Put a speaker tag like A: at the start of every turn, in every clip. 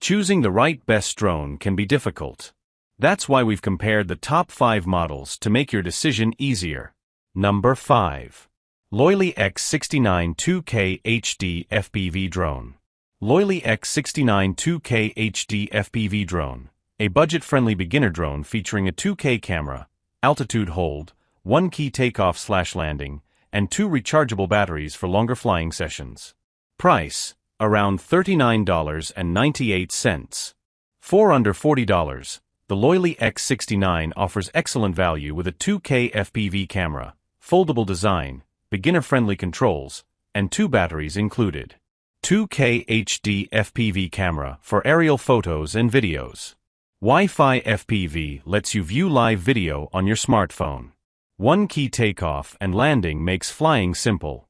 A: Choosing the right best drone can be difficult. That's why we've compared the top 5 models to make your decision easier. Number 5. Loiley X69 2K HD FPV Drone. Loiley X69 2K HD FPV Drone, a budget-friendly beginner drone featuring a 2K camera, altitude hold, 1 key takeoff/landing, and 2 rechargeable batteries for longer flying sessions. Price: around $39.98. For under $40, the Loiley X69 offers excellent value with a 2K FPV camera, foldable design, beginner-friendly controls, and 2 batteries included. 2K HD FPV camera for aerial photos and videos. Wi-Fi FPV lets you view live video on your smartphone. 1 key takeoff and landing makes flying simple.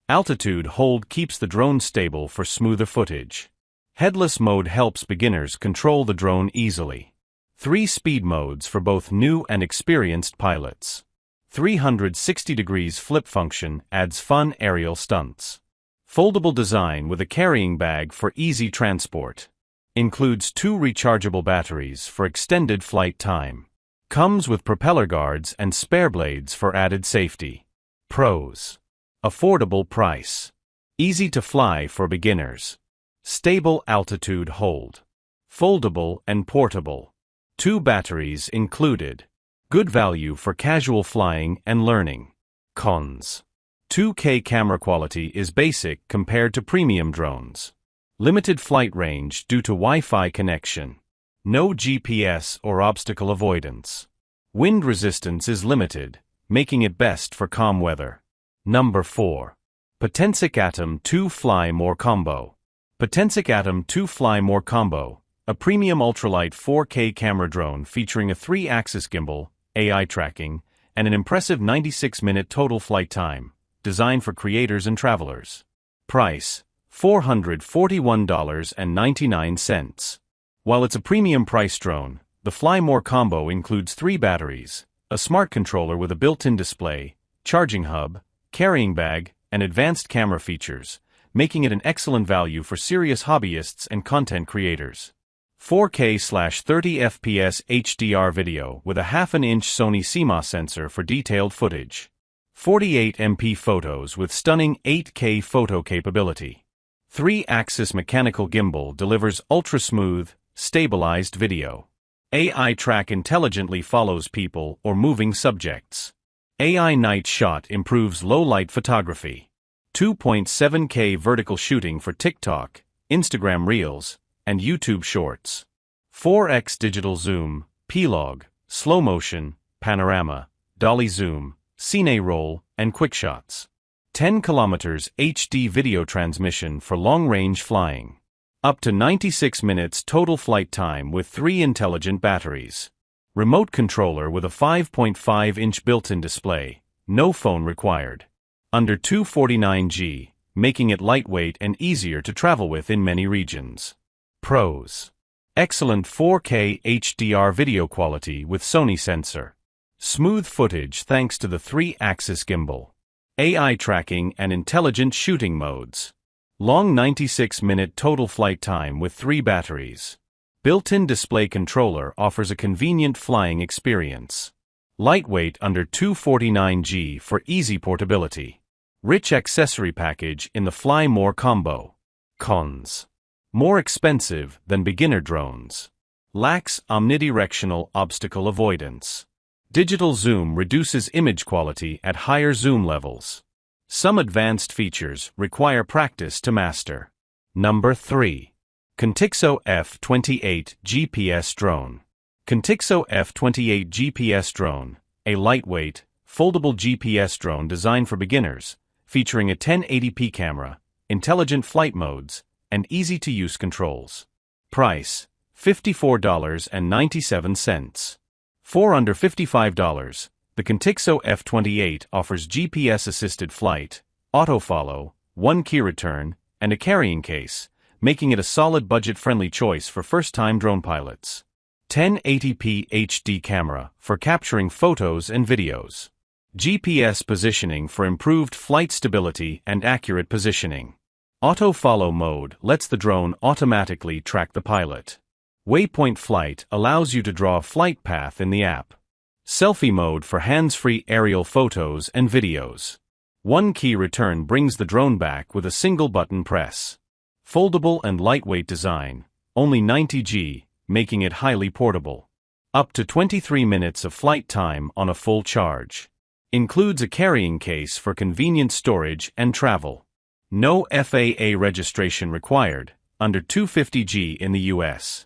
A: Altitude hold keeps the drone stable for smoother footage. Headless mode helps beginners control the drone easily. 3 speed modes for both new and experienced pilots. 360 degrees flip function adds fun aerial stunts. Foldable design with a carrying bag for easy transport. Includes 2 rechargeable batteries for extended flight time. Comes with propeller guards and spare blades for added safety. Pros: affordable price. Easy to fly for beginners. Stable altitude hold. Foldable and portable. 2 batteries included. Good value for casual flying and learning. Cons: 2K camera quality is basic compared to premium drones. Limited flight range due to Wi-Fi connection. No GPS or obstacle avoidance. Wind resistance is limited, making it best for calm weather. Number 4. Potensic Atom 2 Fly More Combo. Potensic Atom 2 Fly More Combo, a premium ultralight 4K camera drone featuring a 3-axis gimbal, AI tracking, and an impressive 96-minute total flight time, designed for creators and travelers. Price: $441.99. While it's a premium price drone, the Fly More combo includes 3 batteries, a smart controller with a built-in display, charging hub, carrying bag, and advanced camera features, making it an excellent value for serious hobbyists and content creators. 4K/30 FPS HDR video with a 1/2-inch Sony CMOS sensor for detailed footage. 48 MP photos with stunning 8K photo capability. 3-axis mechanical gimbal delivers ultra-smooth, stabilized video. AI track intelligently follows people or moving subjects. AI night shot improves low-light photography. 2.7K vertical shooting for TikTok, Instagram Reels, and YouTube Shorts. 4x digital zoom, P-log, slow motion, panorama, dolly zoom, cine roll, and quick shots. 10 km HD video transmission for long-range flying. Up to 96 minutes total flight time with 3 intelligent batteries. Remote controller with a 5.5-inch built-in display, no phone required. Under $249, making it lightweight and easier to travel with in many regions. Pros: excellent 4K HDR video quality with Sony sensor. Smooth footage thanks to the 3-axis gimbal. AI tracking and intelligent shooting modes. Long 96-minute total flight time with 3 batteries. Built-in display controller offers a convenient flying experience. Lightweight under $249 for easy portability. Rich accessory package in the Fly More combo. Cons: more expensive than beginner drones. Lacks omnidirectional obstacle avoidance. Digital zoom reduces image quality at higher zoom levels. Some advanced features require practice to master. Number 3. Contixo F28 GPS Drone. Contixo F28 GPS Drone, a lightweight, foldable GPS drone designed for beginners, featuring a 1080p camera, intelligent flight modes, and easy-to-use controls. Price: $54.97. For under $55, the Contixo F28 offers GPS-assisted flight, auto-follow, 1-key return, and a carrying case, making it a solid budget-friendly choice for first-time drone pilots. 1080p HD camera for capturing photos and videos. GPS positioning for improved flight stability and accurate positioning. Auto-follow mode lets the drone automatically track the pilot. Waypoint flight allows you to draw a flight path in the app. Selfie mode for hands-free aerial photos and videos. One key return brings the drone back with a single button press. Foldable and lightweight design, only 90 g, making it highly portable. Up to 23 minutes of flight time on a full charge. Includes a carrying case for convenient storage and travel. No FAA registration required, under 250 g in the US.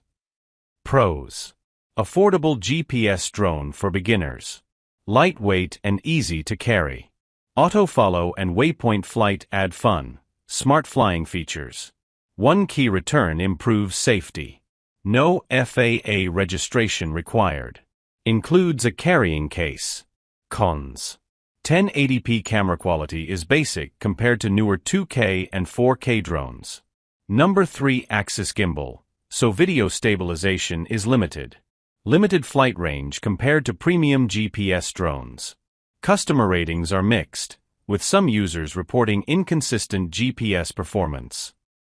A: Pros. Affordable GPS drone for beginners. Lightweight and easy to carry. Auto-follow and waypoint flight add fun, smart flying features. One key return improves safety. No FAA registration required. Includes a carrying case. Cons. 1080p camera quality is basic compared to newer 2K and 4K drones. Number 3-axis gimbal, so video stabilization is limited. Limited flight range compared to premium GPS drones. Customer ratings are mixed, with some users reporting inconsistent GPS performance.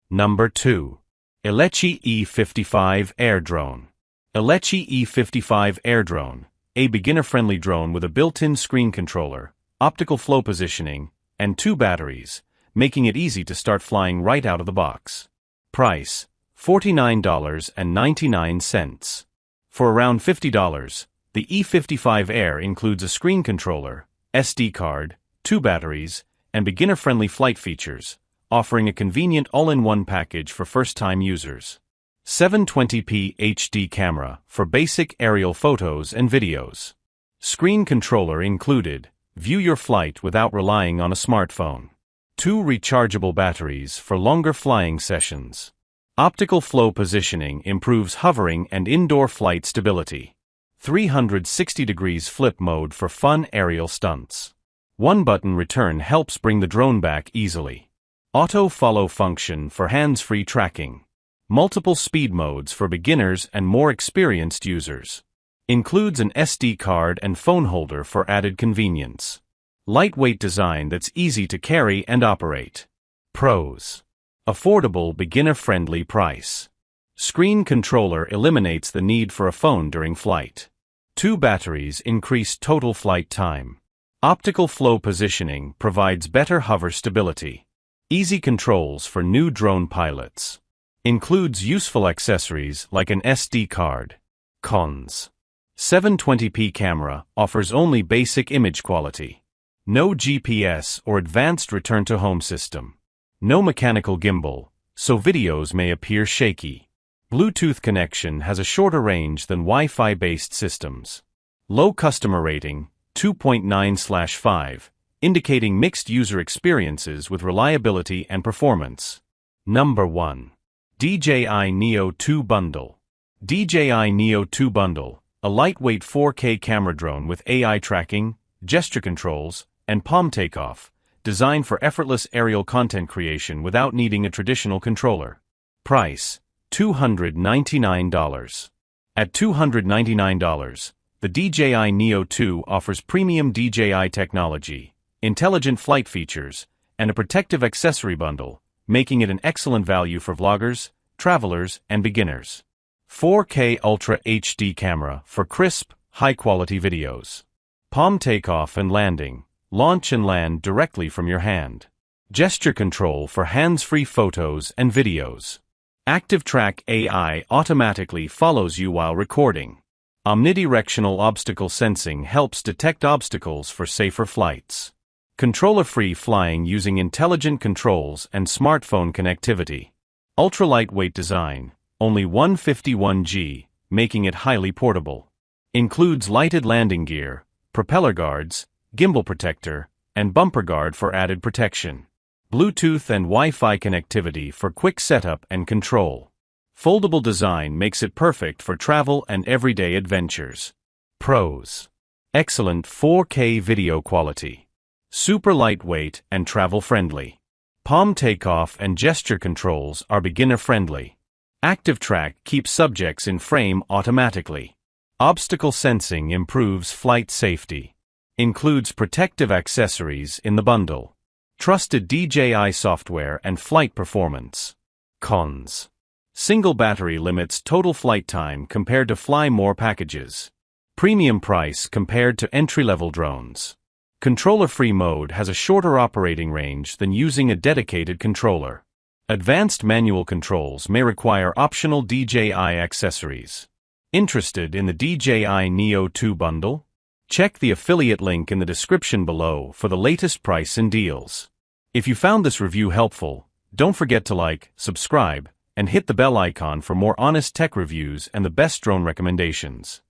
A: Number 2. Elecci E55 Air Drone. Elecci E55 Air Drone, a beginner-friendly drone with a built-in screen controller, optical flow positioning, and 2 batteries, making it easy to start flying right out of the box. Price: $49.99. For around $50, the E55 Air includes a screen controller, SD card, 2 batteries, and beginner-friendly flight features, offering a convenient all-in-one package for first-time users. 720p HD camera for basic aerial photos and videos. Screen controller included. View your flight without relying on a smartphone. 2 rechargeable batteries for longer flying sessions. Optical flow positioning improves hovering and indoor flight stability. 360 degrees flip mode for fun aerial stunts. 1-button return helps bring the drone back easily. Auto-follow function for hands-free tracking. Multiple speed modes for beginners and more experienced users. Includes an SD card and phone holder for added convenience. Lightweight design that's easy to carry and operate. Pros. Affordable beginner-friendly price. Screen controller eliminates the need for a phone during flight. 2 batteries increase total flight time. Optical flow positioning provides better hover stability. Easy controls for new drone pilots. Includes useful accessories like an SD card. Cons. 720p camera offers only basic image quality. No GPS or advanced return-to-home system. No mechanical gimbal, so videos may appear shaky. Bluetooth connection has a shorter range than Wi-Fi-based systems. Low customer rating, 2.9/5, indicating mixed user experiences with reliability and performance. Number 1. DJI Neo 2 Bundle. DJI Neo 2 Bundle, a lightweight 4K camera drone with AI tracking, gesture controls, and palm takeoff, designed for effortless aerial content creation without needing a traditional controller. Price: $299. At $299, the DJI Neo 2 offers premium DJI technology, intelligent flight features, and a protective accessory bundle, making it an excellent value for vloggers, travelers, and beginners. 4K Ultra HD camera for crisp, high-quality videos. Palm takeoff and landing. Launch and land directly from your hand. Gesture control for hands-free photos and videos. Active Track AI automatically follows you while recording. Omnidirectional obstacle sensing helps detect obstacles for safer flights. Controller-free flying using intelligent controls and smartphone connectivity. Ultra-lightweight design, only 151 g, making it highly portable. Includes lighted landing gear, propeller guards, gimbal protector, and bumper guard for added protection. Bluetooth and Wi-Fi connectivity for quick setup and control. Foldable design makes it perfect for travel and everyday adventures. Pros. Excellent 4K video quality. Super lightweight and travel-friendly. Palm takeoff and gesture controls are beginner-friendly. Active Track keeps subjects in frame automatically. Obstacle sensing improves flight safety. Includes protective accessories in the bundle. Trusted DJI software and flight performance. Cons. Single battery limits total flight time compared to Fly More packages. Premium price compared to entry-level drones. Controller-free mode has a shorter operating range than using a dedicated controller. Advanced manual controls may require optional DJI accessories. Interested in the DJI Neo 2 bundle? Check the affiliate link in the description below for the latest price and deals. If you found this review helpful, don't forget to like, subscribe, and hit the bell icon for more honest tech reviews and the best drone recommendations.